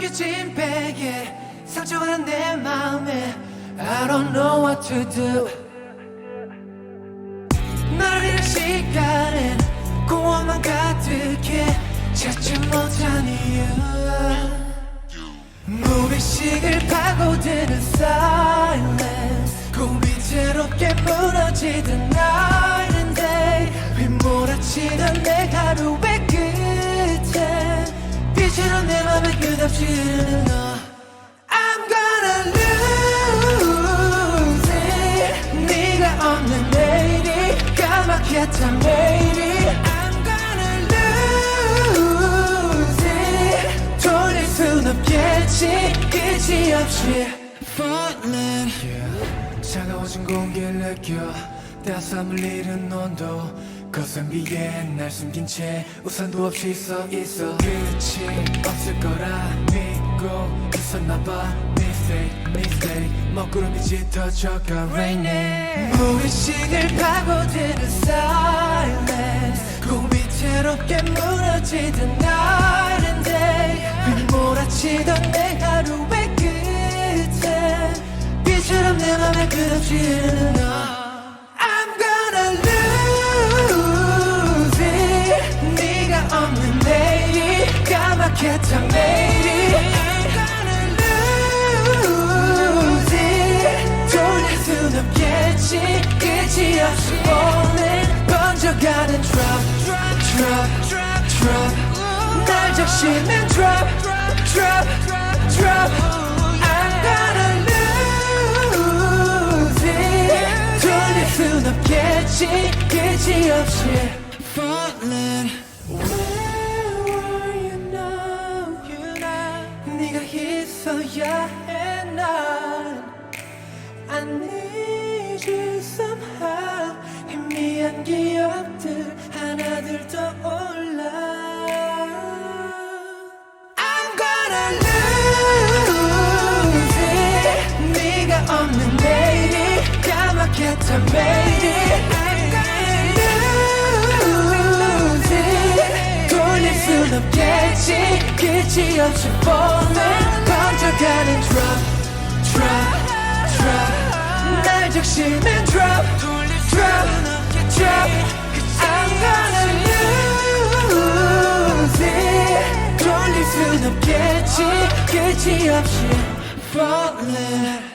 넘겨진 베개 상처가 내 맘에 I don't know what to do. 너를 잃은 시간엔 공허만 가득해 찾지 못한 이유. 무의식을 파고드는 silence 고비태롭게 무너지던 night and day 휘몰아치던 내 하루의 끝에 빛처럼 내 맘에 끝없이 흐르는 너. I'm gonna lose it. 네가 없는 내일이 까맣겠다 매일이. I'm gonna lose it. 돌릴 순 없겠지 끝이 없이 falling. 차가워진 공기를 느껴 따스함을 잃은 온도 거센 비에 날 숨긴 채 우산도 없이 서 있어. 끝이 없을 거라 믿고 있었나봐. Mistake 먹구름이 짙어져가 raining. 무의식을 파고드는 silence 고비태롭게 무너지던 night and day 휘몰아치던 내 하루의 끝에 빛처럼 내 맘에 끝없이 흐르는 너. I'm gonna lose it. 네가 없는 내일이 까맣겠다 매일이. I'm gonna lose it. 돌릴 순 없겠지 끝이 없이 falling. 번져가는 drop drop drop drop 날 적시는 drop drop drop. I'm gonna 순 없겠지 끝이 없이 falling. Where were you now? 네가 있어야 해 난. I need you somehow. 희미한 기억들 하나둘 떠올라. I'm gonna lose it. 네가 없는 내일이 까맣겠다 매일이. I'm gonna lose it. 돌릴 순 없겠지 끝이 없이 falling. 번져가는 drop drop drop 날 적시는 drop drop drop. I'm gonna lose it. 돌릴 순 없겠지 끝이 없이 falling.